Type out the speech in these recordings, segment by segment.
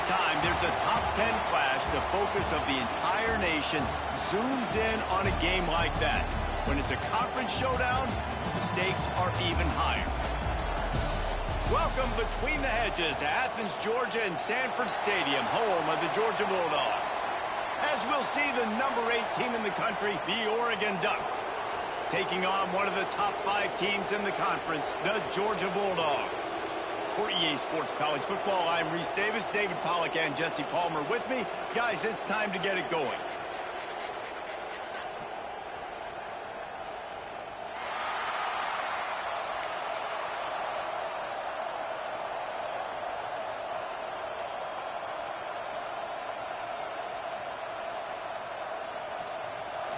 time there's a top 10 clash, the focus of the entire nation zooms in on a game like that. When it's a conference showdown, the stakes are even higher. Welcome between the hedges to Athens, Georgia and Sanford Stadium, home of the Georgia Bulldogs. As we'll see the number 8 team in the country, the Oregon Ducks, taking on one of the top 5 teams in the conference, the Georgia Bulldogs. For EA Sports College Football, I'm Reese Davis, David Pollack and Jesse Palmer with me. Guys, it's time to get it going.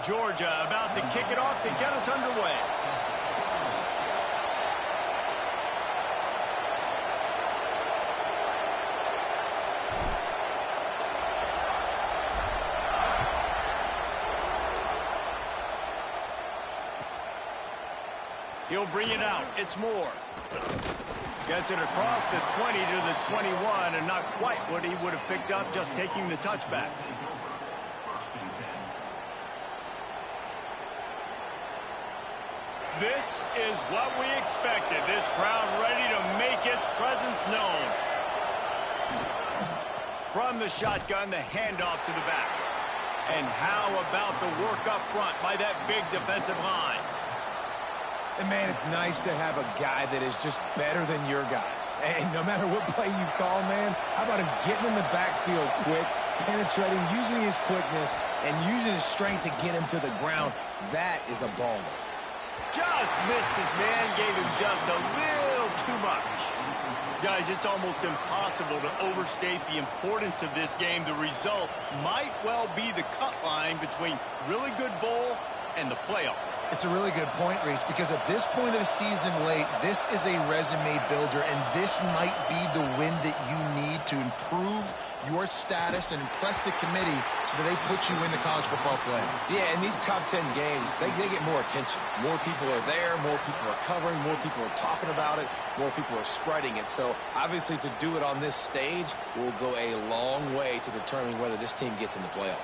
Georgia about to kick it off to get us underway. He'll bring it out. It's Moore. Gets it across the 20 to the 21, and not quite what he would have picked up just taking the touchback. This is what we expected. This crowd ready to make its presence known. From the shotgun, the handoff to the back. And how about the work up front by that big defensive line? And, man, it's nice to have a guy that is just better than your guys. And no matter what play you call, man, how about him getting in the backfield quick, penetrating, using his quickness, and using his strength to get him to the ground? That is a baller. Just missed his man, gave him just a little too much. Guys, it's almost impossible to overstate the importance of this game. The result might well be the cut line between really good bowl and the playoffs. It's a really good point, Reese, because at this point of the season late, this is a resume builder, and this might be the win that you need to improve your status and impress the committee so that they put you in the college football playoff. Yeah, in these top 10 games, they get more attention. More people are there, more people are covering, more people are talking about it, more people are spreading it. So, obviously, to do it on this stage will go a long way to determining whether this team gets in the playoff.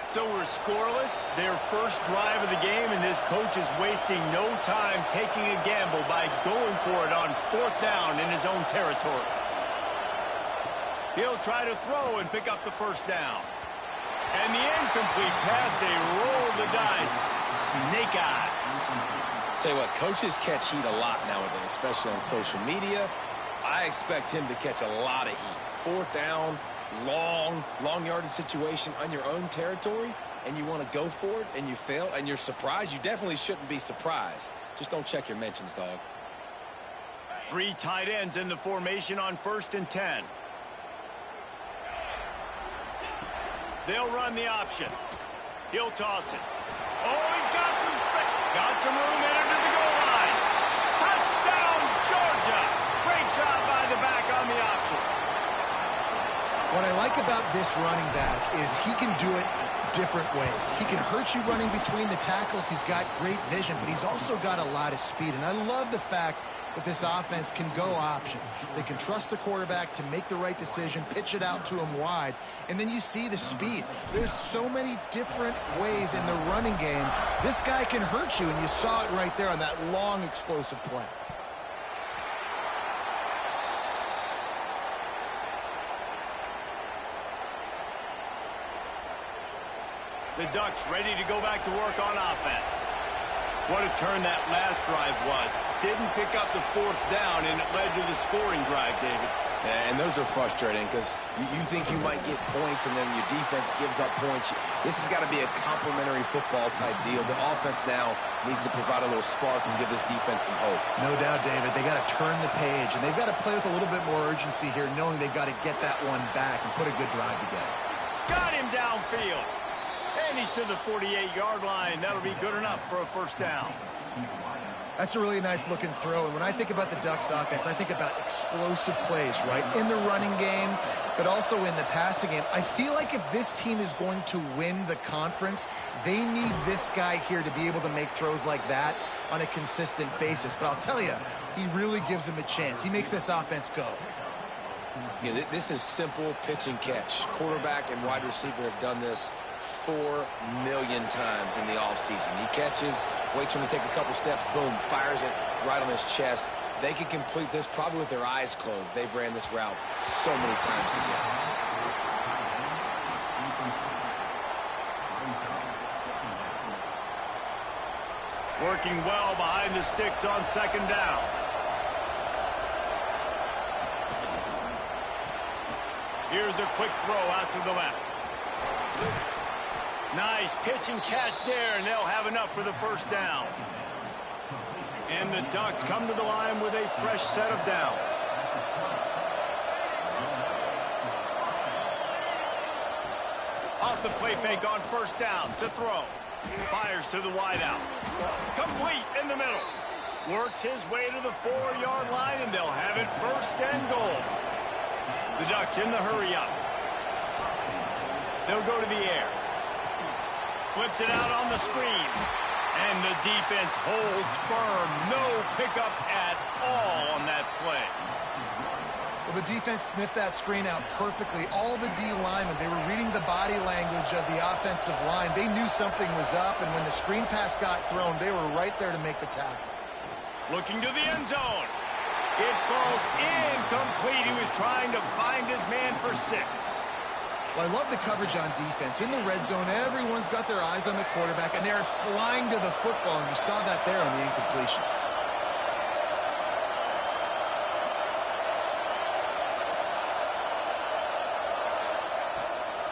So we're scoreless, their first drive of the game, and this coach is wasting no time taking a gamble by going for it on 4th down in his own territory. He'll try to throw and pick up the first down. And the incomplete pass, they roll the dice. Snake eyes. Tell you what, coaches catch heat a lot nowadays, especially on social media. I expect him to catch a lot of heat. 4th down, long yardage situation on your own territory, and you want to go for it, and you fail, and you're surprised. You definitely shouldn't be surprised. Just don't check your mentions, dog. 3 tight ends in the formation on 1st and 10. They'll run the option. He'll toss it. Oh, he's got some room in under the goal line. Touchdown, Georgia. Great job by the back on the option. What I like about this running back is he can do it different ways. He can hurt you running between the tackles. He's got great vision, but he's also got a lot of speed. And I love the fact that this offense can go option. They can trust the quarterback to make the right decision, pitch it out to him wide, and then you see the speed. There's so many different ways in the running game. This guy can hurt you, and you saw it right there on that long, explosive play. The Ducks ready to go back to work on offense. What a turn that last drive was. Didn't pick up the 4th down, and it led to the scoring drive, David. Yeah, and those are frustrating because you think you might get points, and then your defense gives up points. This has got to be a complementary football type deal. The offense now needs to provide a little spark and give this defense some hope. No doubt, David. They got to turn the page, and they've got to play with a little bit more urgency here, knowing they've got to get that one back and put a good drive together. Got him downfield. And he's to the 48-yard line. That'll be good enough for a 1st down. That's a really nice looking throw. And when I think about the Ducks offense, I think about explosive plays, right? In the running game, but also in the passing game. I feel like if this team is going to win the conference, they need this guy here to be able to make throws like that on a consistent basis. But I'll tell you, he really gives him a chance. He makes this offense go. Yeah, this is simple pitch and catch. Quarterback and wide receiver have done this 4 million times in the offseason. He catches, waits for him to take a couple steps, boom, fires it right on his chest. They can complete this probably with their eyes closed. They've ran this route so many times together. Working well behind the sticks on second down. Here's a quick throw out to the left. Nice pitch and catch there, and they'll have enough for the first down. And the Ducks come to the line with a fresh set of downs. Off the play fake on first down. The throw. Fires to the wideout. Complete in the middle. Works his way to the 4-yard line, and they'll have it first and goal. The Ducks in the hurry up. They'll go to the air. Flips it out on the screen. And the defense holds firm. No pickup at all on that play. Well, the defense sniffed that screen out perfectly. All the D linemen, they were reading the body language of the offensive line. They knew something was up, and when the screen pass got thrown, they were right there to make the tackle. Looking to the end zone. It falls incomplete. He was trying to find his man for 6. Well, I love the coverage on defense. In the red zone, everyone's got their eyes on the quarterback, and they're flying to the football, and you saw that there on the incompletion.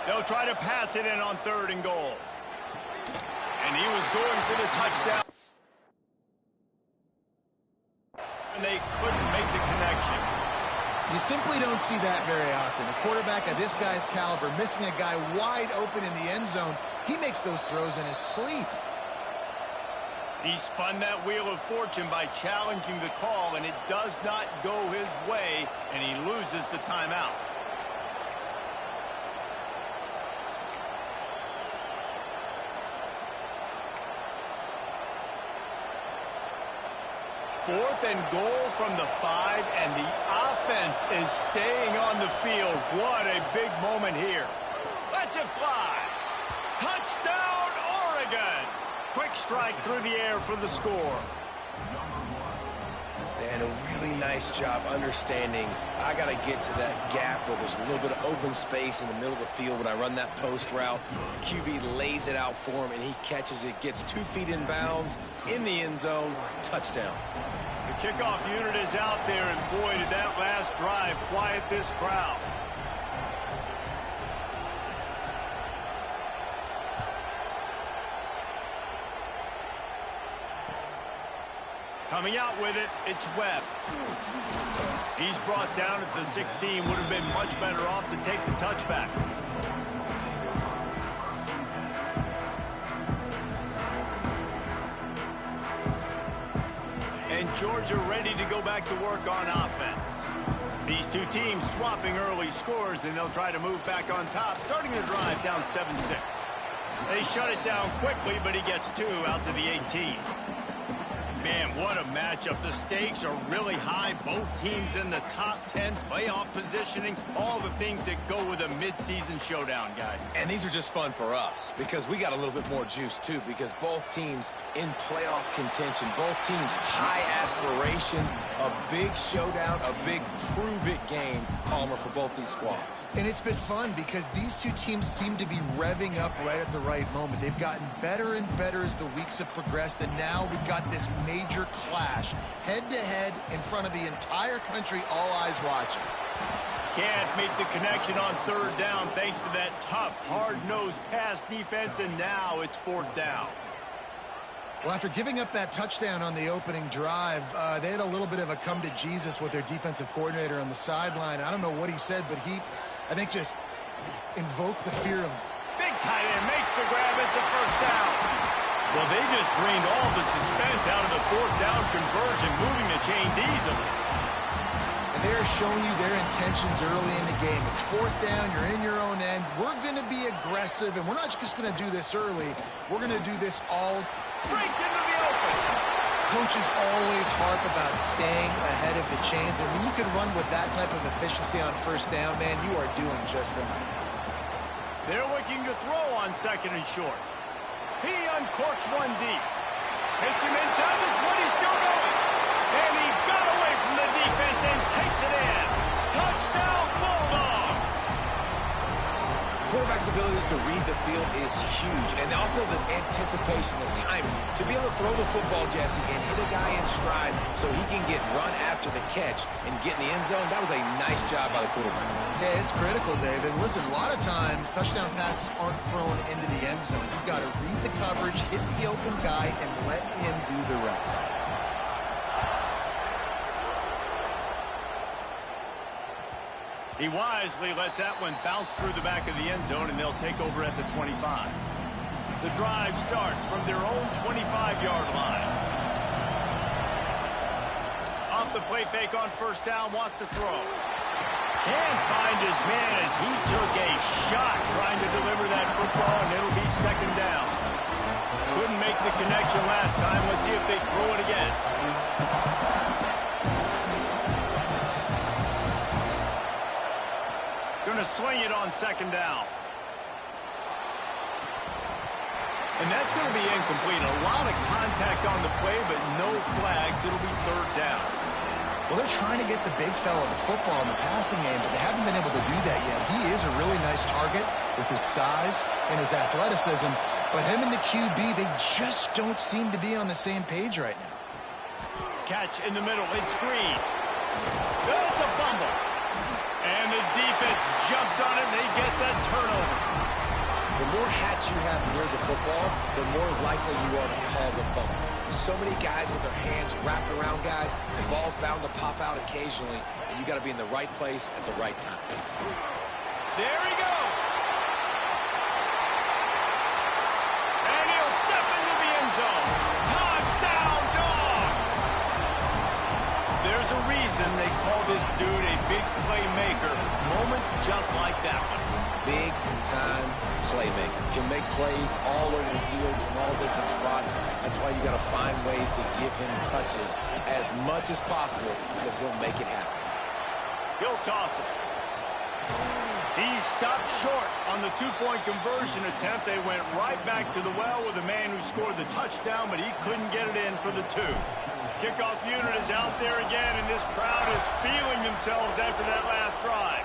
They'll try to pass it in on 3rd and goal. And he was going for the touchdown. And they couldn't make the connection. You simply don't see that very often. A quarterback of this guy's caliber missing a guy wide open in the end zone. He makes those throws in his sleep. He spun that wheel of fortune by challenging the call, and it does not go his way, and he loses the timeout. Fourth and goal from the 5, and the offense is staying on the field. What a big moment here. Let's it fly. Touchdown, Oregon. Quick strike through the air for the score. And a really nice job understanding I got to get to that gap where there's a little bit of open space in the middle of the field when I run that post route. QB lays it out for him, and he catches it, gets 2 feet in bounds, in the end zone, touchdown. The kickoff unit is out there, and boy, did that last drive quiet this crowd. Coming out with it, it's Webb. He's brought down at the 16. Would have been much better off to take the touchback. And Georgia ready to go back to work on offense. These two teams swapping early scores, and they'll try to move back on top, starting the drive down 7-6. They shut it down quickly, but he gets 2 out to the 18. Man, what a matchup. The stakes are really high. Both teams in the top 10 playoff positioning. All the things that go with a midseason showdown, guys. And these are just fun for us because we got a little bit more juice, too, because both teams in playoff contention, both teams high aspirations, a big showdown, a big prove-it game, Palmer, for both these squads. And it's been fun because these two teams seem to be revving up right at the right moment. They've gotten better and better as the weeks have progressed, and now we've got this major clash, head-to-head in front of the entire country, all eyes watching. Can't make the connection on 3rd down thanks to that tough, hard-nosed pass defense, and now it's 4th down. Well, after giving up that touchdown on the opening drive, they had a little bit of a come-to-Jesus with their defensive coordinator on the sideline. I don't know what he said, but he, I think, just invoked the fear of... Big tight end makes the grab. It's a first down. Well, they just drained all the suspense out of the 4th down conversion, moving the chains easily. And They're showing you their intentions early in the game. It's fourth down. You're in your own end. We're going to be aggressive, and we're not just going to do this early. We're going to do this all. Breaks into the open. Coaches always harp about staying ahead of the chains, and when you can run with that type of efficiency on first down, man, you are doing just that. They're looking to throw on second and short. He uncorks one deep. Hits him inside the 20, still going. And he got away from the defense and takes it in. Touchdown, Bulldogs! Quarterback's abilities to read the field is huge, and also the anticipation, the timing. To be able to throw the football, Jesse, and hit a guy in stride so he can get run after the catch and get in the end zone, that was a nice job by the quarterback. Yeah, it's critical, David. Listen, a lot of times, touchdown passes aren't thrown into the end zone. You've got to read the coverage, hit the open guy, and let him do the rest. He wisely lets that one bounce through the back of the end zone, and they'll take over at the 25. The drive starts from their own 25-yard line. Off the play fake on first down, wants to throw. Can't find his man as he took a shot trying to deliver that football, and it'll be second down. Couldn't make the connection last time. Let's see if they throw it again. Going to swing it on second down. And that's going to be incomplete. A lot of contact on the play, but no flags. It'll be third down. Well, they're trying to get the big fella the football in the passing game, but they haven't been able to do that yet. He is a really nice target with his size and his athleticism, but him and the QB, they just don't seem to be on the same page right now. Catch in the middle. It's Green. It's a fumble. And the defense jumps on it, and they get that turnover. The more hats you have near the football, the more likely you are to cause a fumble. So many guys with their hands wrapped around guys, the ball's bound to pop out occasionally, and you got to be in the right place at the right time. There he goes. And he'll step into the end zone. Touchdown, Dogs! There's a reason they call this dude a big playmaker. Moments just like that one. Big-time playmaker. Can make plays all over the field from all different spots. That's why you got to find ways to give him touches as much as possible because he'll make it happen. He'll toss it. He stopped short on the two-point conversion attempt. They went right back to the well with the man who scored the touchdown, but he couldn't get it in for the two. Kickoff unit is out there again, and this crowd is feeling themselves after that last drive.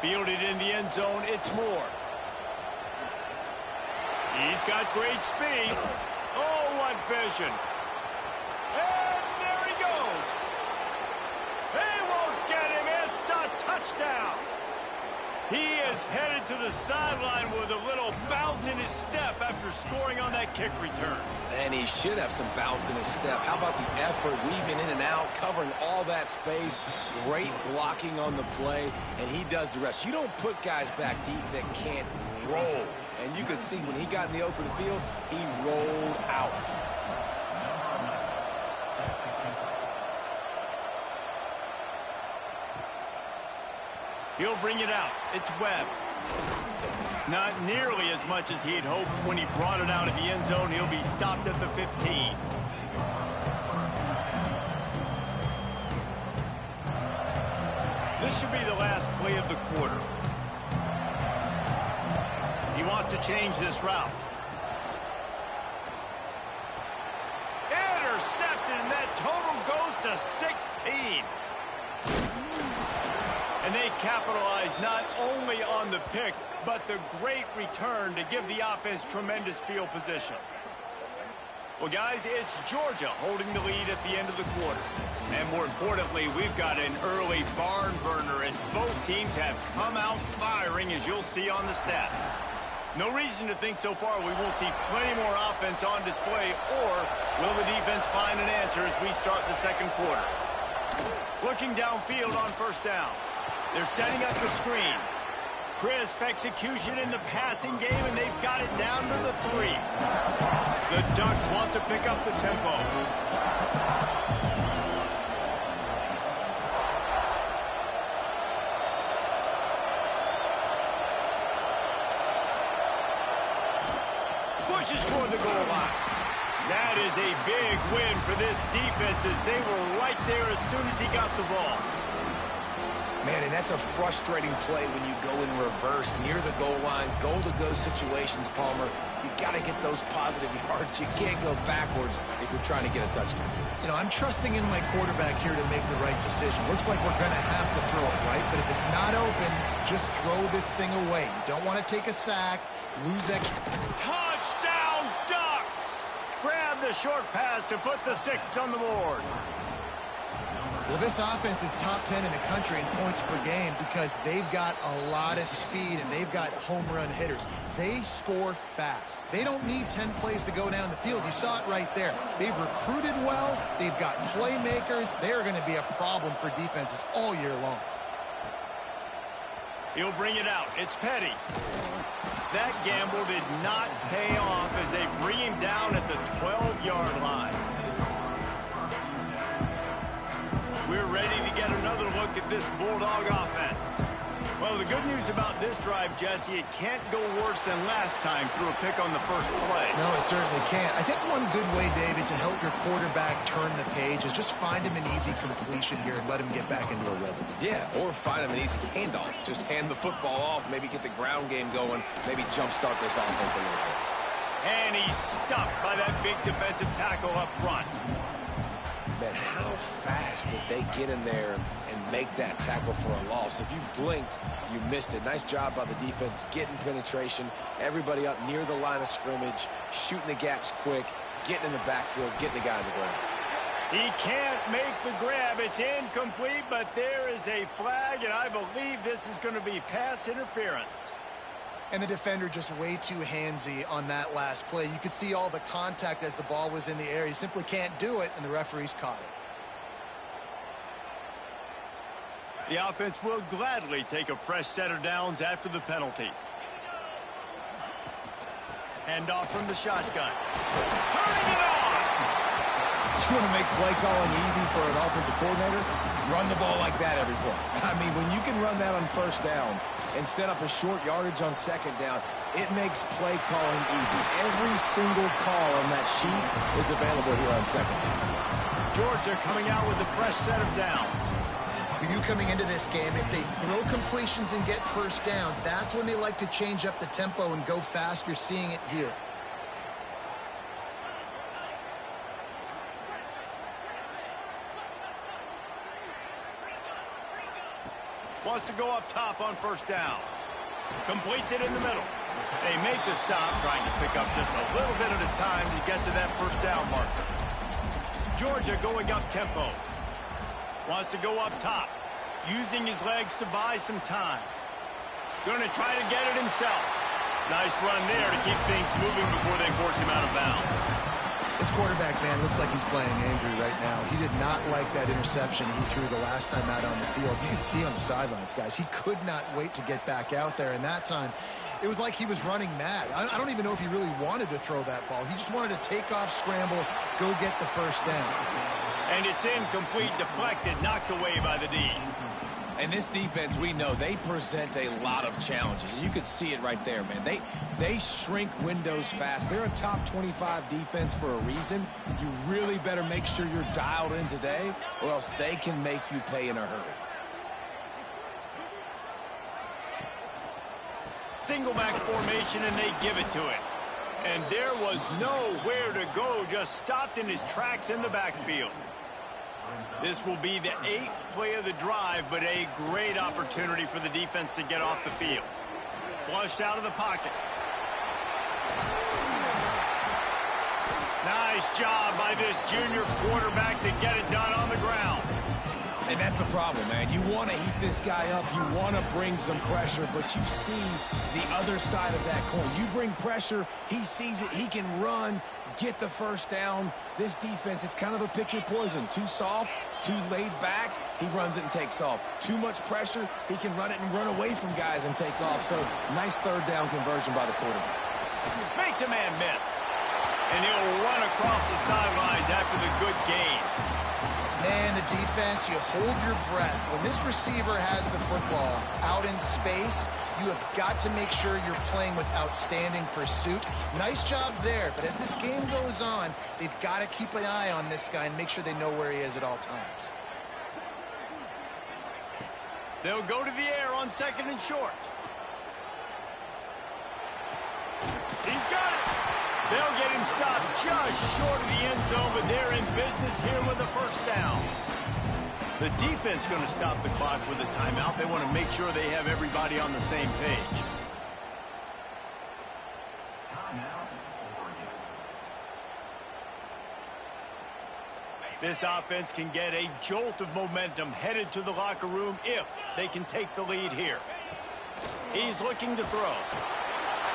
Fielded in the end zone, it's Moore. He's got great speed. Oh, what vision. And there he goes. They won't get him. It's a touchdown. He is headed to the sideline with a little bounce in his step after scoring on that kick return. And he should have some bounce in his step. How about the effort, weaving in and out, covering all that space, great blocking on the play, and he does the rest. You don't put guys back deep that can't roll. And you could see when he got in the open field, he rolled out. He'll bring it out. It's Webb. Not nearly as much as he'd hoped when he brought it out of the end zone. He'll be stopped at the 15. This should be the last play of the quarter. He wants to change this route. Intercepted, and that total goes to 16. And they capitalize not only on the pick, but the great return to give the offense tremendous field position. Well, guys, it's Georgia holding the lead at the end of the quarter. And more importantly, we've got an early barn burner as both teams have come out firing, as you'll see on the stats. No reason to think so far we won't see plenty more offense on display, or will the defense find an answer as we start the second quarter? Looking downfield on first down. They're setting up the screen. Crisp execution in the passing game, and they've got it down to the 3. The Ducks want to pick up the tempo. pushes for the goal line. That is a big win for this defense as they were right there as soon as he got the ball. Man, and that's a frustrating play when you go in reverse near the goal line, goal-to-go situations, Palmer. You got to get those positive yards. You can't go backwards if you're trying to get a touchdown. You know, I'm trusting in my quarterback here to make the right decision. Looks like we're going to have to throw it, right? But if it's not open, just throw this thing away. You don't want to take a sack, lose extra. Touchdown, Ducks! Grab the short pass to put the 6 on the board. Well, this offense is top 10 in the country in points per game because they've got a lot of speed and they've got home run hitters. They score fast. They don't need 10 plays to go down the field. You saw it right there. They've recruited well. They've got playmakers. They're going to be a problem for defenses all year long. He'll bring it out. It's Petty. That gamble did not pay off as they bring him down at the 12-yard line. We're ready to get another look at this Bulldog offense. Well, the good news about this drive, Jesse, it can't go worse than last time through a pick on the first play. No, it certainly can't. I think one good way, David, to help your quarterback turn the page is just find him an easy completion here and let him get back into a rhythm. Yeah, or find him an easy handoff. Just hand the football off, maybe get the ground game going, maybe jumpstart this offense a little bit. And he's stuffed by that big defensive tackle up front. Man, how fast did they get in there and make that tackle for a loss? If you blinked, you missed it. Nice job by the defense getting penetration. Everybody up near the line of scrimmage, shooting the gaps quick, getting in the backfield, getting the guy on the ground. He can't make the grab. It's incomplete, but there is a flag, and I believe this is going to be pass interference. And the defender just way too handsy on that last play. You could see all the contact as the ball was in the air. You simply can't do it, and the referees caught it. The offense will gladly take a fresh set of downs after the penalty. Handoff from the shotgun. Turning it on! You want to make play calling easy for an offensive coordinator? Run the ball like that every play. I mean, when you can run that on first down and set up a short yardage on second down, it makes play calling easy. Every single call on that sheet is available here on second down. Georgia coming out with a fresh set of downs. For you coming into this game, if they throw completions and get first downs, that's when they like to change up the tempo and go fast. You're seeing it here. Wants to go up top on first down. Completes it in the middle. They make the stop, trying to pick up just a little bit at a time to get to that first down marker. Georgia going up tempo. Wants to go up top, using his legs to buy some time. Going to try to get it himself. Nice run there to keep things moving before they force him out of bounds. This quarterback, man, looks like he's playing angry right now. He did not like that interception he threw the last time out on the field. You could see on the sidelines, guys. He could not wait to get back out there. And that time, it was like he was running mad. I don't even know if he really wanted to throw that ball. He just wanted to take off, scramble, go get the first down. And it's incomplete, deflected, knocked away by the D. And this defense, we know, they present a lot of challenges. And you can see it right there, man. They shrink windows fast. They're a top 25 defense for a reason. You really better make sure you're dialed in today, or else they can make you pay in a hurry. Single back formation, and they give it to it. And there was nowhere to go, just stopped in his tracks in the backfield. This will be the 8th play of the drive, but a great opportunity for the defense to get off the field. Flushed out of the pocket. Nice job by this junior quarterback to get it done on the ground. And that's the problem, man. You want to heat this guy up. You want to bring some pressure, but you see the other side of that coin. You bring pressure, he sees it, he can run, get the first down. This defense, it's kind of a picture poison. Too soft, too laid back, he runs it and takes off. Too much pressure, he can run it and run away from guys and take off. So, nice third down conversion by the quarterback. Makes a man miss. And he'll run across the sidelines after the good gain. Man, the defense, you hold your breath. When this receiver has the football out in space, you have got to make sure you're playing with outstanding pursuit. Nice job there, but as this game goes on, they've got to keep an eye on this guy and make sure they know where he is at all times. They'll go to the air on 2nd and short. He's got it. They'll get him stopped just short of the end zone, but they're in business here with a first down. The defense going to stop the clock with a timeout. They want to make sure they have everybody on the same page. This offense can get a jolt of momentum headed to the locker room if they can take the lead here. He's looking to throw.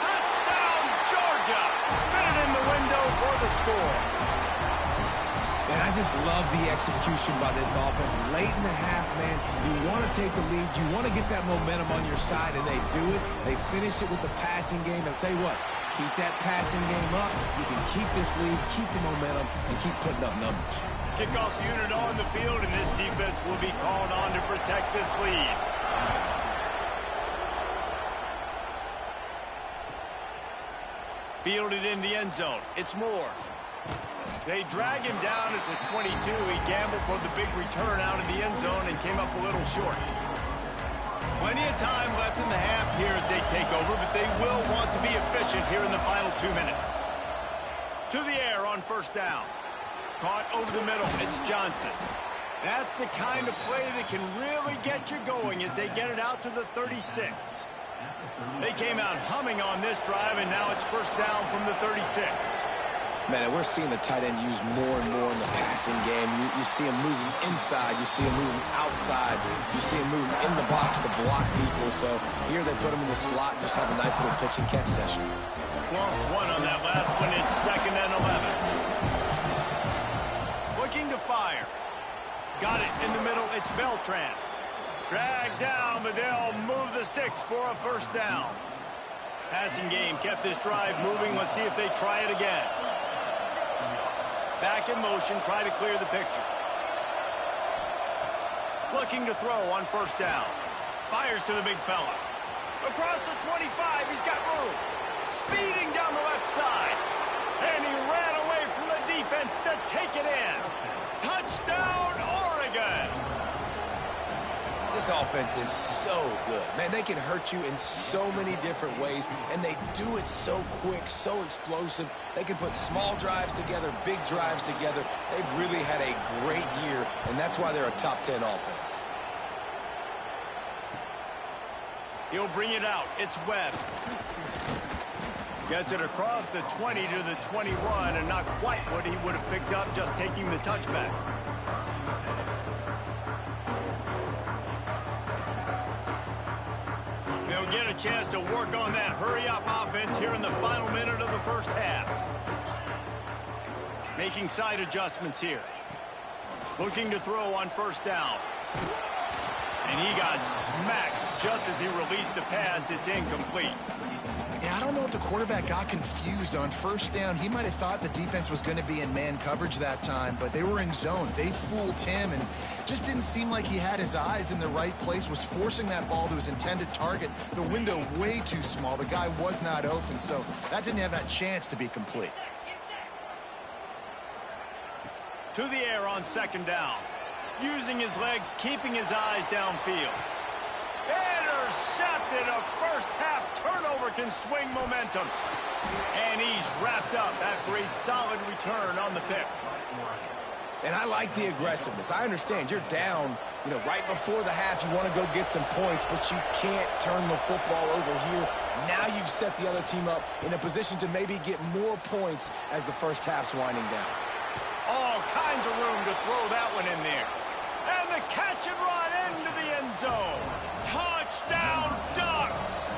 Touchdown, Georgia! Fitted in the window for the score. And I just love the execution by this offense. Late in the half, man, you want to take the lead. You want to get that momentum on your side, and they do it. They finish it with the passing game. I'll tell you what, keep that passing game up. You can keep this lead, keep the momentum, and keep putting up numbers. Kickoff unit on the field, and this defense will be called on to protect this lead. Fielded in the end zone. It's Moore. They drag him down at the 22. He gambled for the big return out of the end zone and came up a little short. Plenty of time left in the half here as they take over, but they will want to be efficient here in the final 2 minutes. To the air on first down. Caught over the middle. It's Johnson. That's the kind of play that can really get you going as they get it out to the 36. They came out humming on this drive, and now it's first down from the 36. Man, we're seeing the tight end used more and more in the passing game. You see him moving inside. You see him moving outside. You see him moving in the box to block people. So here they put him in the slot, just have a nice little pitch and catch session. Lost one on that last one. It's 2nd and 11. Looking to fire. Got it in the middle. It's Beltran. Dragged down, but they'll move the sticks for a first down. Passing game kept this drive moving. Let's see if they try it again. Back in motion, try to clear the picture. Looking to throw on first down. Fires to the big fella. Across the 25, he's got room. Speeding down the left side. And he ran away from the defense to take it in. Touchdown, Oregon! This offense is so good. Man, they can hurt you in so many different ways, and they do it so quick, so explosive. They can put small drives together, big drives together. They've really had a great year, and that's why they're a top 10 offense. He'll bring it out. It's Webb. Gets it across the 20 to the 21, and not quite what he would have picked up just taking the touchback. They'll get a chance to work on that hurry-up offense here in the final minute of the first half. Making side adjustments here. Looking to throw on first down. And he got smacked just as he released the pass. It's incomplete. Yeah, I don't know if the quarterback got confused on first down. He might have thought the defense was going to be in man coverage that time, but they were in zone. They fooled him, and just didn't seem like he had his eyes in the right place, was forcing that ball to his intended target. The window way too small. The guy was not open, so that didn't have that chance to be complete. To the air on second down. Using his legs, keeping his eyes downfield. Intercepted. A first-half turnover can swing momentum. And he's wrapped up after a solid return on the pick. And I like the aggressiveness. I understand you're down, right before the half. You want to go get some points, but you can't turn the football over here. Now you've set the other team up in a position to maybe get more points as the first half's winding down. All kinds of room to throw that one in there. And the catch and run into the end zone. Touchdown, Ducks!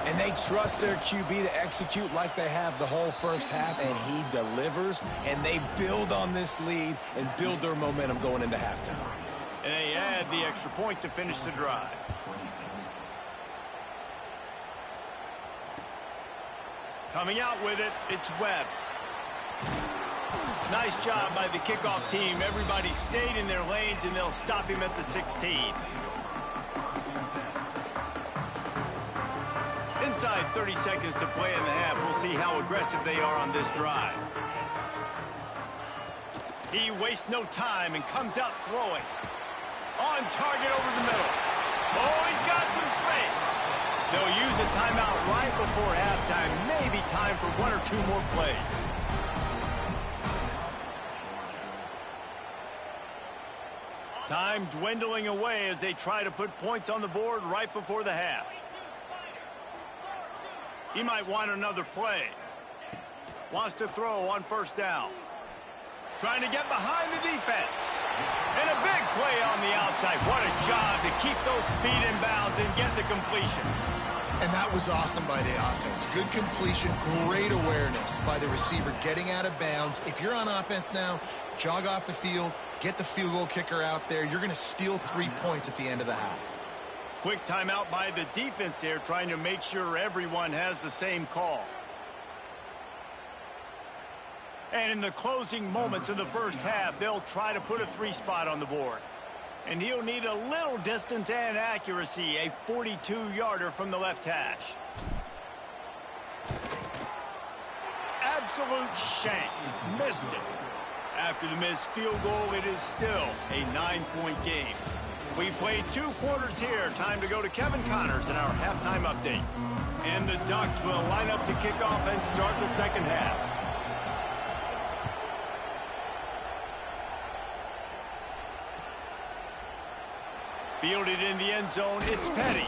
And they trust their QB to execute like they have the whole first half, and he delivers, and they build on this lead and build their momentum going into halftime. And they add the extra point to finish the drive. Coming out with it, it's Webb. Nice job by the kickoff team. Everybody stayed in their lanes, and they'll stop him at the 16. Inside 30 seconds to play in the half. We'll see how aggressive they are on this drive. He wastes no time and comes out throwing. On target over the middle. Oh, he's got some space. They'll use a timeout right before halftime. Maybe time for one or two more plays. Time dwindling away as they try to put points on the board right before the half. He might want another play. Wants to throw on first down. Trying to get behind the defense. And a big play on the outside. What a job to keep those feet in bounds and get the completion. And that was awesome by the offense. Good completion, great awareness by the receiver getting out of bounds. If you're on offense now, jog off the field, get the field goal kicker out there. You're going to steal 3 points at the end of the half. Quick timeout by the defense there, trying to make sure everyone has the same call. And in the closing moments of the first half, they'll try to put a 3 spot on the board. And he'll need a little distance and accuracy, a 42-yarder from the left hash. Absolute shank. Missed it. After the missed field goal, it is still a 9-point game. We played 2 quarters here. Time to go to Kevin Connors in our halftime update. And the Ducks will line up to kick off and start the second half. Fielded in the end zone, it's Petty.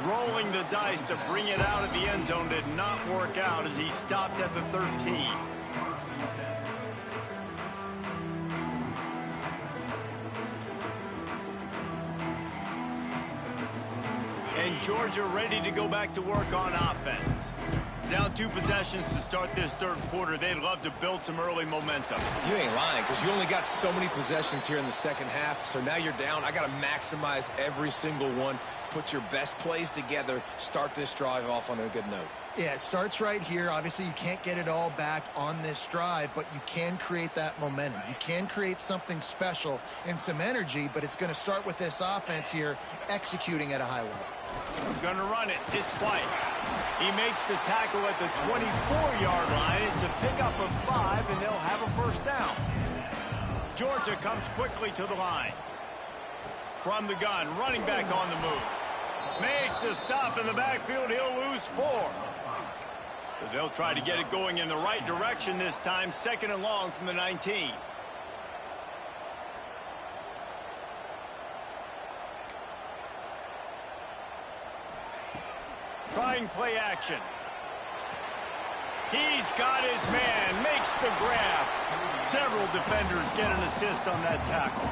Rolling the dice to bring it out of the end zone did not work out as he stopped at the 13. And Georgia ready to go back to work on offense. Down 2 possessions to start this third quarter. They'd love to build some early momentum. You ain't lying, because you only got so many possessions here in the second half, so now you're down. I got to maximize every single one, put your best plays together, start this drive off on a good note. Yeah, it starts right here. Obviously, you can't get it all back on this drive, but you can create that momentum. You can create something special and some energy, but it's going to start with this offense here executing at a high level. Going to run it. It's White. He makes the tackle at the 24-yard line. It's a pickup of 5, and they'll have a first down. Georgia comes quickly to the line. From the gun, running back on the move. Makes a stop in the backfield. He'll lose 4. So they'll try to get it going in the right direction this time. 2nd and long from the 19. Trying play action. He's got his man. Makes the grab. Several defenders get an assist on that tackle.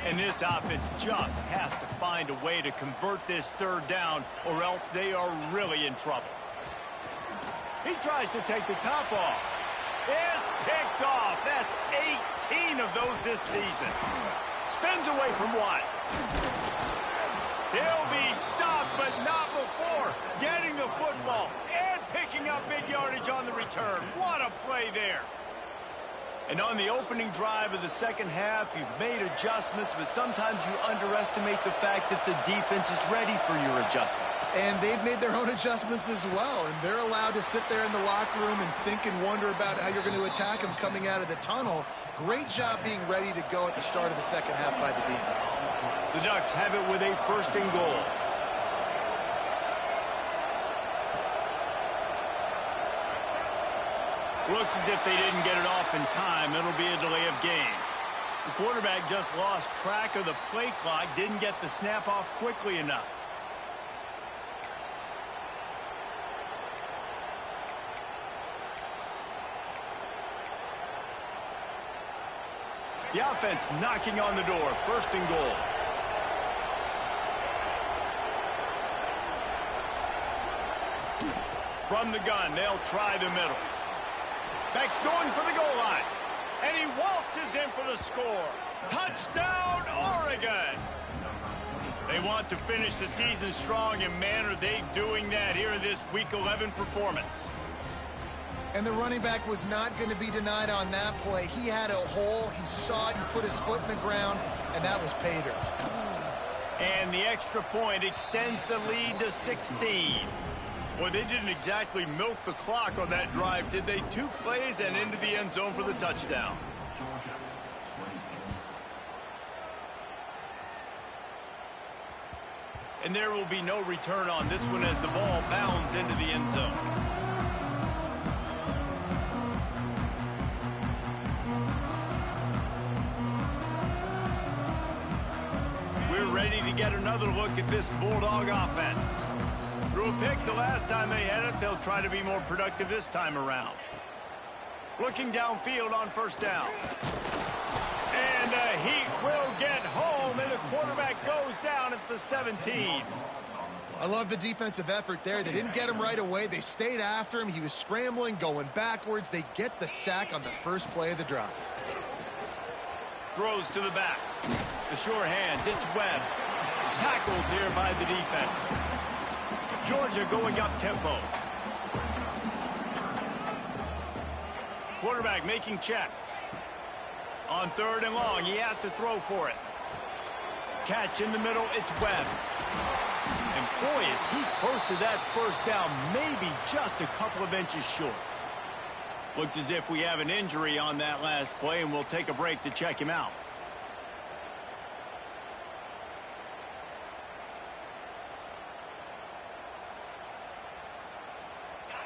And this offense just has to find a way to convert this third down, or else they are really in trouble. He tries to take the top off. It's picked off. That's 18 of those this season. Spins away from 1. He'll be stopped, but not before getting the football and picking up big yardage on the return. What a play there. And on the opening drive of the second half, you've made adjustments, but sometimes you underestimate the fact that the defense is ready for your adjustments. And they've made their own adjustments as well, and they're allowed to sit there in the locker room and think and wonder about how you're going to attack them coming out of the tunnel. Great job being ready to go at the start of the second half by the defense. The Ducks have it with a 1st and goal. Looks as if they didn't get it off in time. It'll be a delay of game. The quarterback just lost track of the play clock, didn't get the snap off quickly enough. The offense knocking on the door. 1st and goal. From the gun, they'll try the middle. Beck's going for the goal line. And he waltzes in for the score. Touchdown, Oregon! They want to finish the season strong, and man, are they doing that here in this Week 11 performance. And the running back was not going to be denied on that play. He had a hole, he saw it, he put his foot in the ground, and that was pay dirt. And the extra point extends the lead to 16. Well, they didn't exactly milk the clock on that drive, did they? 2 plays and into the end zone for the touchdown. And there will be no return on this one as the ball bounds into the end zone. We're ready to get another look at this Bulldog offense. Threw a pick the last time they had it. They'll try to be more productive this time around. Looking downfield on first down. And the Heat will get home, and the quarterback goes down at the 17. I love the defensive effort there. They didn't get him right away. They stayed after him. He was scrambling, going backwards. They get the sack on the first play of the drive. Throws to the back. The sure hands. It's Webb. Tackled here by the defense. Georgia going up tempo. Quarterback making checks. On 3rd and long, he has to throw for it. Catch in the middle, it's Webb. And boy, is he close to that first down, maybe just a couple of inches short. Looks as if we have an injury on that last play, and we'll take a break to check him out.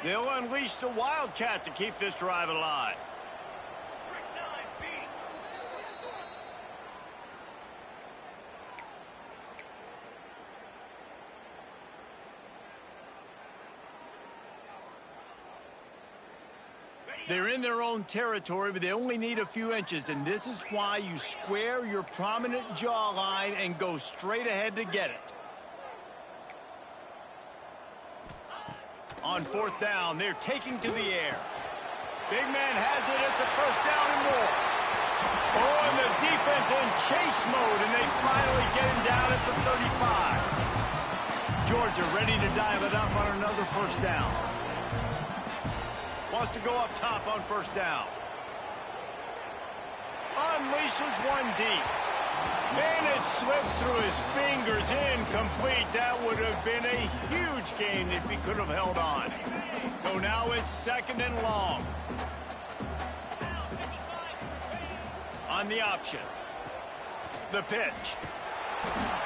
They'll unleash the Wildcat to keep this drive alive. They're in their own territory, but they only need a few inches, and this is why you square your prominent jawline and go straight ahead to get it. On 4th down, they're taking to the air. Big man has it. It's a first down and more. Oh, and the defense in chase mode, and they finally get him down at the 35. Georgia ready to dial it up on another first down. Wants to go up top on first down. Unleashes one deep. And it slips through his fingers, incomplete. That would have been a huge gain if he could have held on. So now it's 2nd and long. On the option. The pitch.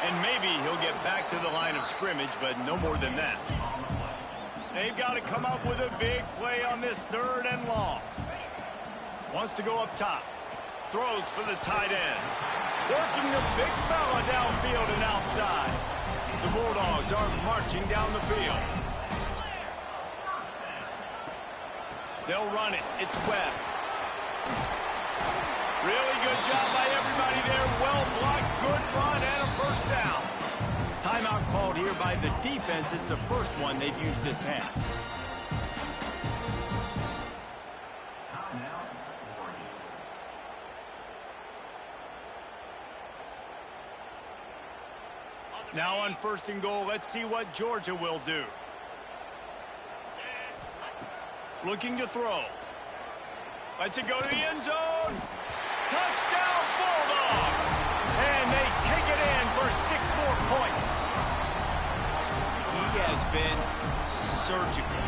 And maybe he'll get back to the line of scrimmage, but no more than that. They've got to come up with a big play on this 3rd and long. Wants to go up top. Throws for the tight end. Working the big fella downfield and outside. The Bulldogs are marching down the field. They'll run it. It's Webb. Really good job by everybody there. Well blocked, good run, and a first down. Timeout called here by the defense. It's the first one they've used this half. Now on 1st and goal, let's see what Georgia will do. Looking to throw. Lets it go to the end zone. Touchdown, Bulldogs! And they take it in for 6 more points. He has been surgical.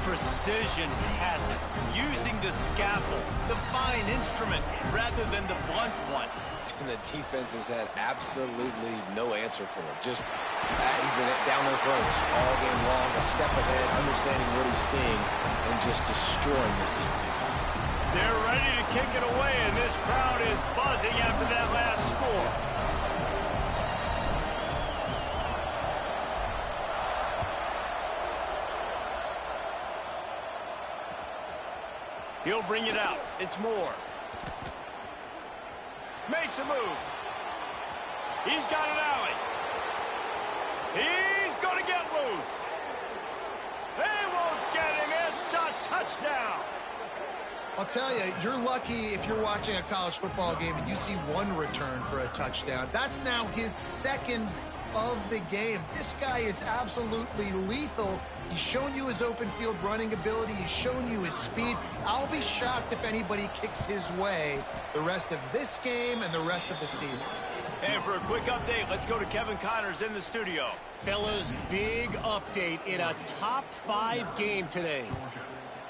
Precision passes, using the scalpel, the fine instrument, rather than the blunt one. And the defense has had absolutely no answer for him. Just, he's been down their throats all game long, a step ahead, understanding what he's seeing, and just destroying this defense. They're ready to kick it away, and this crowd is buzzing after that last score. He'll bring it out. It's Moore. Makes a move. He's got an alley. He's going to get loose. They won't get him. It's a touchdown. I'll tell you, you're lucky if you're watching a college football game and you see one return for a touchdown. That's now his 2nd of the game. This guy is absolutely lethal. He's shown you his open field running ability. He's shown you his speed. I'll be shocked if anybody kicks his way the rest of this game and the rest of the season. And for a quick update, let's go to Kevin Connors in the studio. Fellas, big update in a top 5 game today.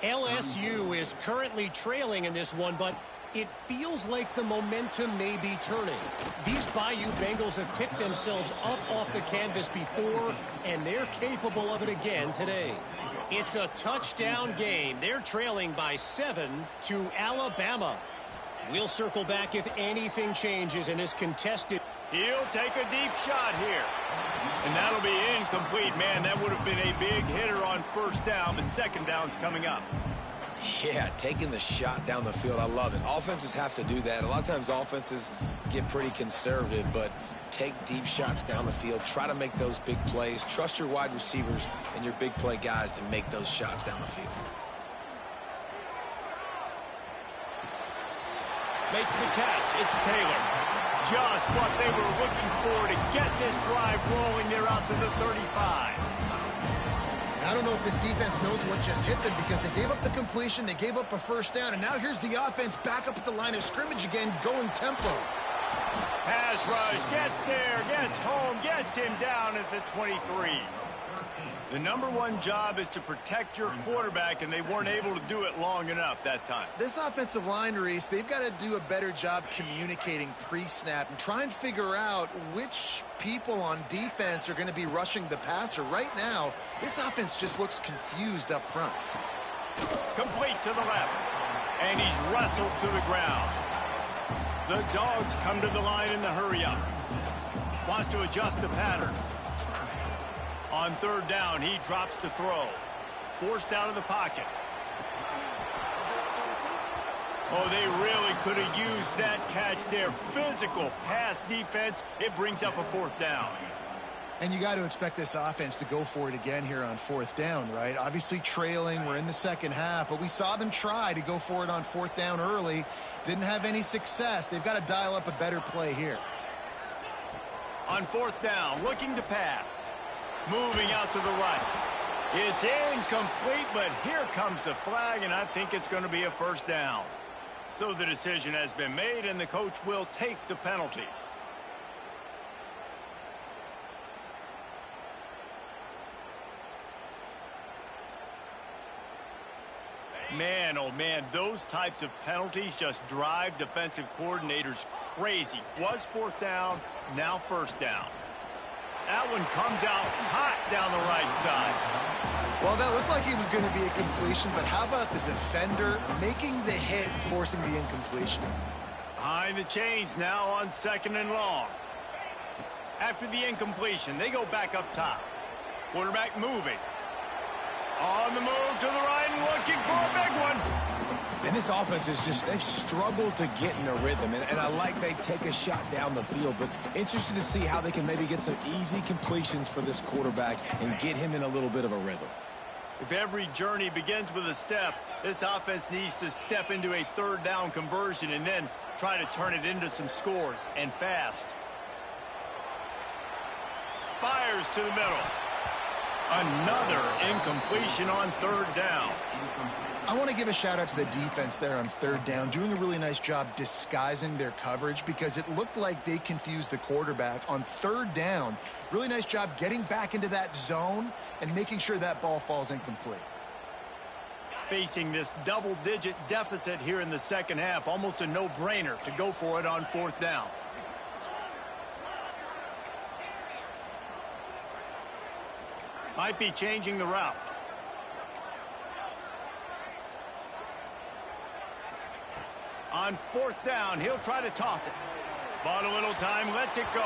LSU is currently trailing in this one, but it feels like the momentum may be turning. These Bayou Bengals have picked themselves up off the canvas before, and they're capable of it again today. It's a touchdown game. They're trailing by 7 to Alabama. We'll circle back if anything changes in this contested. He'll take a deep shot here. And that'll be incomplete. Man, that would have been a big hitter on first down, but second down's coming up. Yeah, taking the shot down the field, I love it. Offenses have to do that. A lot of times offenses get pretty conservative, but take deep shots down the field. Try to make those big plays. Trust your wide receivers and your big play guys to make those shots down the field. Makes the catch. It's Taylor. Just what they were looking for to get this drive rolling. They're out to the 35. I don't know if this defense knows what just hit them because they gave up the completion, they gave up a first down, and now here's the offense back up at the line of scrimmage again, going tempo. Pass rush, gets there, gets home, gets him down at the 23. The #1 job is to protect your quarterback, and they weren't able to do it long enough that time. This offensive line, Reese, they've got to do a better job communicating pre-snap and try and figure out which people on defense are going to be rushing the passer. Right now, this offense just looks confused up front. Complete to the left, and he's wrestled to the ground. The Dogs come to the line in the hurry-up. Wants to adjust the pattern. On third down, he drops to throw. Forced out of the pocket. Oh, they really could have used that catch there. Physical pass defense. It brings up a fourth down. And you got to expect this offense to go for it again here on fourth down, right? Obviously trailing. We're in the second half, but we saw them try to go for it on fourth down early. Didn't have any success. They've got to dial up a better play here. On fourth down, looking to pass. Moving out to the right. It's incomplete, but here comes the flag, and I think it's going to be a first down. So the decision has been made, and the coach will take the penalty. Man, oh man, those types of penalties just drive defensive coordinators crazy. Was fourth down, now first down. That one comes out hot down the right side. Well, that looked like it was going to be a completion, but how about the defender making the hit and forcing the incompletion? Behind the chains now on second and long. After the incompletion, they go back up top. Quarterback moving. On the move to the right and looking for a big one. And this offense is just, they've struggled to get in a rhythm. And I like they take a shot down the field, but interested to see how they can maybe get some easy completions for this quarterback and get him in a little bit of a rhythm. If every journey begins with a step, this offense needs to step into a third down conversion and then try to turn it into some scores, and fast. Fires to the middle. Another incompletion on third down. I want to give a shout out to the defense there on third down, doing a really nice job disguising their coverage because it looked like they confused the quarterback on third down. Really nice job getting back into that zone and making sure that ball falls incomplete. Facing this double-digit deficit here in the second half, almost a no-brainer to go for it on fourth down. Might be changing the route. On fourth down, he'll try to toss it. Bought a little time, lets it go.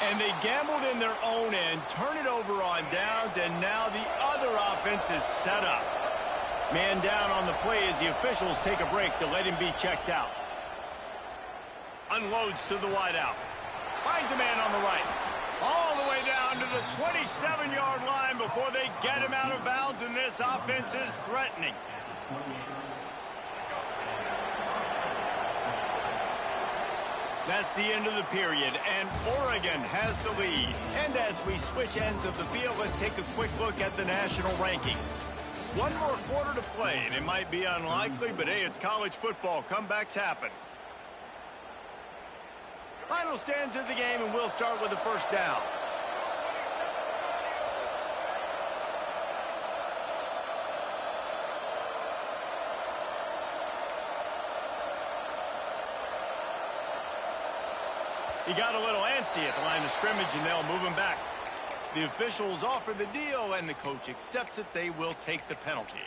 And they gambled in their own end, turn it over on downs, and now the other offense is set up. Man down on the play as the officials take a break to let him be checked out. Unloads to the wideout. Finds a man on the right. All the way down to the 27-yard line before they get him out of bounds, and this offense is threatening. That's the end of the period, and Oregon Oregon has the lead. And as we switch ends of the field, let's take a quick look at the national rankings. One more quarter to play, and it might be unlikely, but hey, it's college football. Comebacks happen. Final stands of the game, and we'll start with the first down. He got a little antsy at the line of scrimmage, and they'll move him back. The officials offer the deal, and the coach accepts it. They will take the penalty.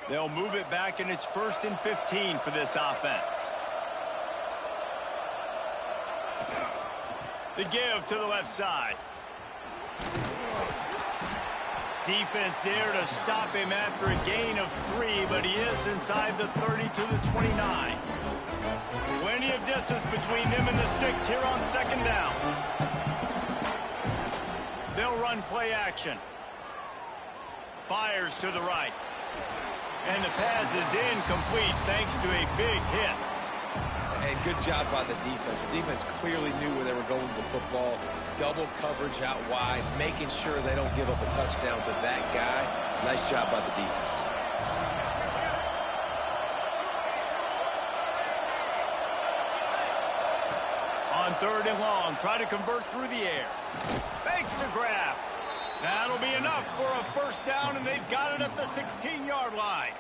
They'll move it back, and it's 1st and 15 for this offense. The give to the left side. Defense there to stop him after a gain of 3, but he is inside the 30 to the 29. Plenty of distance between them and the sticks here on 2nd down. They'll run play action. Fires to the right. And the pass is incomplete thanks to a big hit. And good job by the defense. The defense clearly knew where they were going with the football. Double coverage out wide, making sure they don't give up a touchdown to that guy. Nice job by the defense. On 3rd and long, try to convert through the air. Makes the grab. That'll be enough for a first down, and they've got it at the 16-yard line.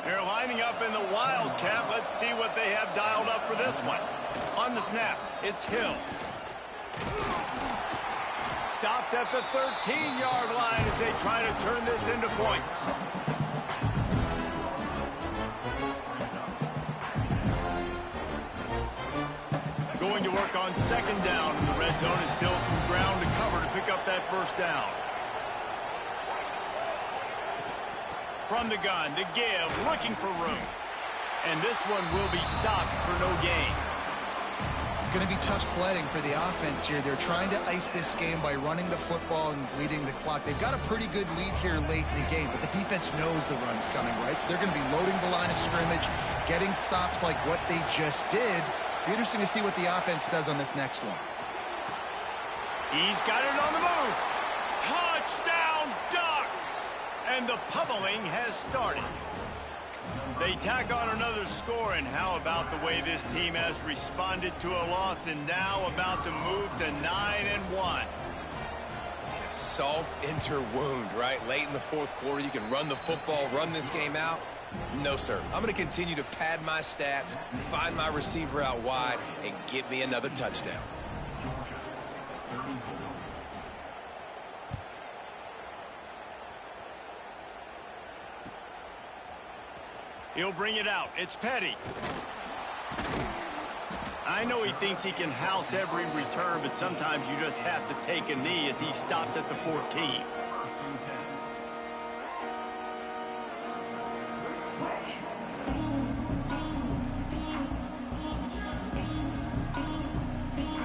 They're lining up in the Wildcat. Let's see what they have dialed up for this one. On the snap, it's Hill. Stopped at the 13-yard line as they try to turn this into points. Going to work on 2nd down, and the red zone is still some ground to cover to pick up that first down. From the gun, the give, looking for room. And this one will be stopped for no gain. It's going to be tough sledding for the offense here. They're trying to ice this game by running the football and bleeding the clock. They've got a pretty good lead here late in the game, but the defense knows the run's coming, right? So they're going to be loading the line of scrimmage, getting stops like what they just did. Be interesting to see what the offense does on this next one. He's got it on the move. Touchdown, Ducks! And the pummeling has started. They tack on another score, and how about the way this team has responded to a loss and now about to move to 9-1. Salt into wound, right? Late in the 4th quarter, you can run the football, run this game out. No, sir. I'm going to continue to pad my stats, find my receiver out wide, and get me another touchdown. He'll bring it out. It's Petty. I know he thinks he can house every return, but sometimes you just have to take a knee as he stopped at the 14.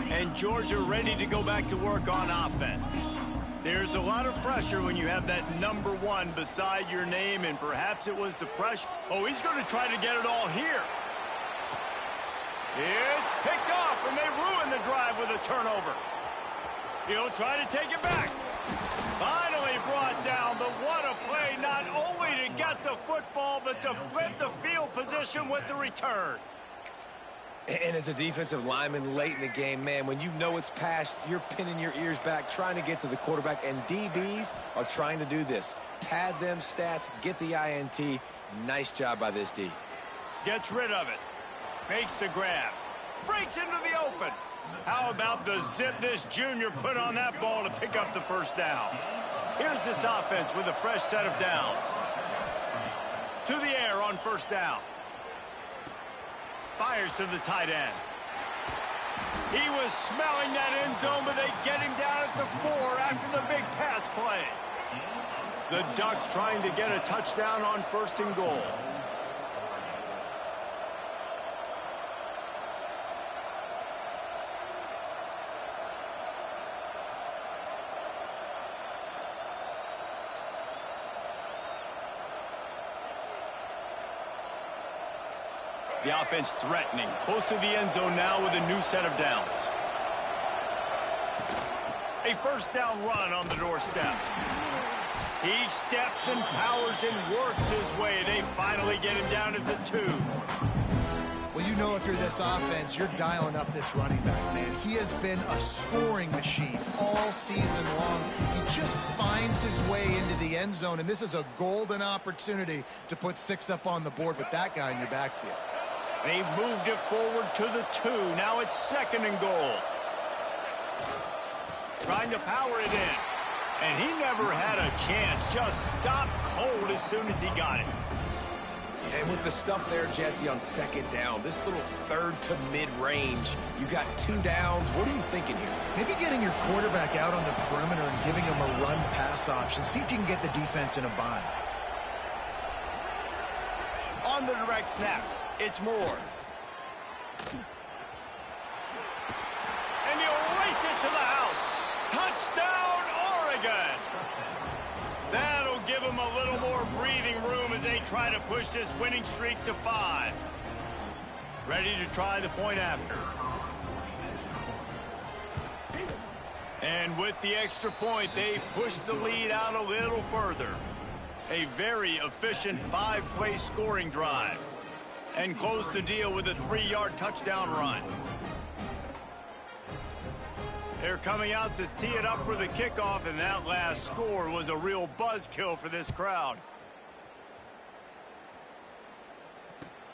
And Georgia ready to go back to work on offense. There's a lot of pressure when you have that number 1 beside your name, and perhaps it was the pressure. Oh, he's going to try to get it all here. It's picked off, and they ruin the drive with a turnover. He'll try to take it back. Finally brought down, but what a play, not only to get the football, but to flip the field position with the return. And as a defensive lineman late in the game, man, when you know it's past, you're pinning your ears back, trying to get to the quarterback, and DBs are trying to do this. Pad them stats, get the INT. Nice job by this D. Gets rid of it. Makes the grab. Breaks into the open. How about the zip this junior put on that ball to pick up the first down? Here's this offense with a fresh set of downs. To the air on 1st down. Fires to the tight end. He was smelling that end zone, but they get him down at the 4 after the big pass play. The Ducks trying to get a touchdown on 1st and goal. The offense threatening, close to the end zone now with a new set of downs. A first down run on the doorstep. He steps and powers and works his way. They finally get him down to the 2. Well, you know if you're this offense, you're dialing up this running back, man. He has been a scoring machine all season long. He just finds his way into the end zone, and this is a golden opportunity to put 6 up on the board with that guy in your backfield. They've moved it forward to the 2. Now it's 2nd and goal. Trying to power it in. And he never had a chance. Just stopped cold as soon as he got it. And with the stuff there, Jesse, on 2nd down, this little 3rd to mid-range, you got 2 downs. What are you thinking here? Maybe getting your quarterback out on the perimeter and giving him a run-pass option. See if you can get the defense in a bind. On the direct snap, it's Moore. And he'll race it to the house. Touchdown, Oregon! That'll give them a little more breathing room as they try to push this winning streak to 5. Ready to try the point after. And with the extra point, they push the lead out a little further. A very efficient 5-play scoring drive. And close the deal with a 3-yard touchdown run. They're coming out to tee it up for the kickoff, and that last score was a real buzzkill for this crowd.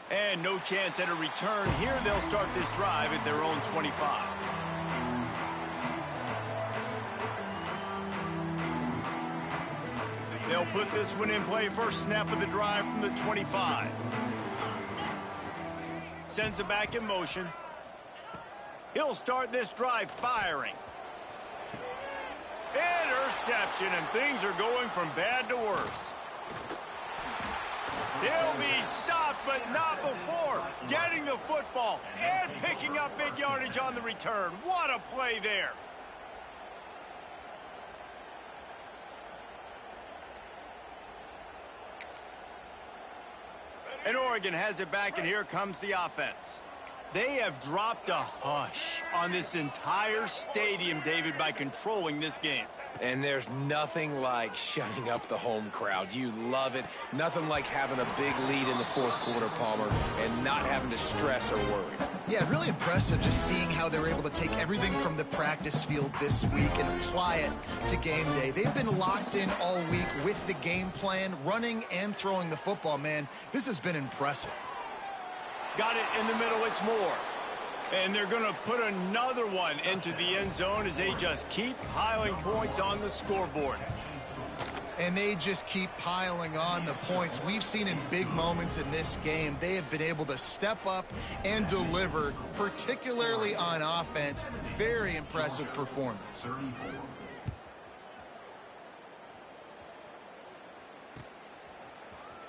And no chance at a return here. They'll start this drive at their own 25. They'll put this one in play. First snap of the drive from the 25. Sends it back in motion. He'll start this drive firing. Interception, and things are going from bad to worse. He'll be stopped, but not before getting the football and picking up big yardage on the return. What a play there. And Oregon has it back, and here comes the offense. They have dropped a hush on this entire stadium, David, by controlling this game. And there's nothing like shutting up the home crowd. You love it. Nothing like having a big lead in the 4th quarter, Palmer, and not having to stress or worry. Yeah, really impressive just seeing how they were able to take everything from the practice field this week and apply it to game day. They've been locked in all week with the game plan, running and throwing the football, man. This has been impressive. Got it in the middle, it's Moore. And they're going to put another one into the end zone as they just keep piling points on the scoreboard. And they just keep piling on the points. We've seen in big moments in this game, they have been able to step up and deliver, particularly on offense. Very impressive performance.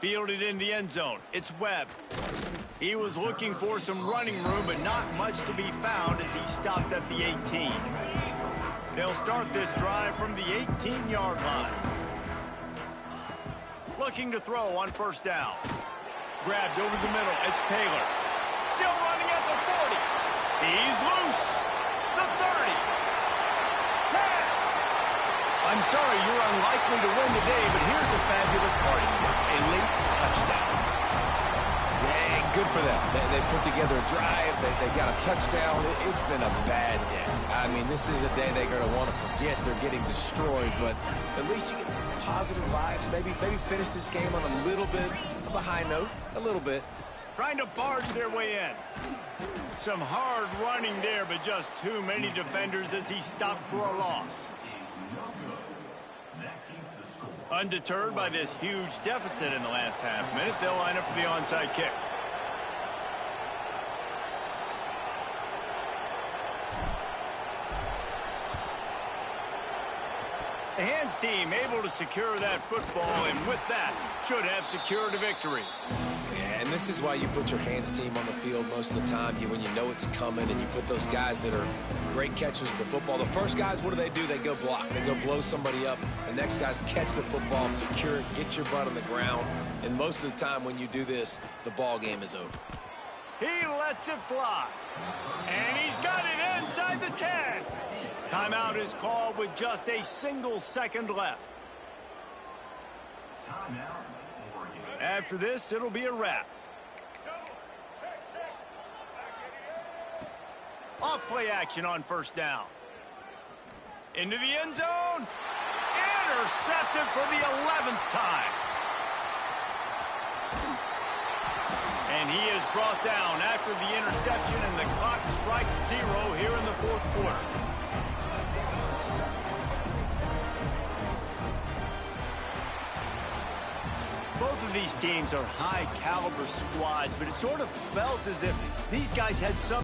Fielded in the end zone. It's Webb. He was looking for some running room, but not much to be found as he stopped at the 18. They'll start this drive from the 18-yard line. Looking to throw on first down. Grabbed over the middle. It's Taylor. Still running at the 40. He's loose. The 30. 10. I'm sorry, you're unlikely to win today, but here's a fabulous parting gift. A late touchdown. Yeah, good for them. They put together a drive. They got a touchdown. It's been a bad day. I mean, this is a day they're going to want to forget. They're getting destroyed, but at least you get some positive vibes. Maybe finish this game on a little bit of a high note. A little bit. Trying to barge their way in. Some hard running there, but just too many defenders as he stopped for a loss. Undeterred by this huge deficit in the last half minute, they'll line up for the onside kick. The hands team able to secure that football, and with that, should have secured a victory. Yeah, and this is why you put your hands team on the field most of the time. When you know it's coming, and you put those guys that are great catchers of the football. The first guys, what do? They go block. They go blow somebody up. The next guys catch the football, secure it, get your butt on the ground. And most of the time when you do this, the ball game is over. He lets it fly. And he's got it inside the 10. Timeout is called with just a single second left. After this, it'll be a wrap. Off-play action on first down. Into the end zone. Intercepted for the 11th time. And he is brought down after the interception, and the clock strikes 0 here in the fourth quarter. Both of these teams are high-caliber squads, but it sort of felt as if these guys had some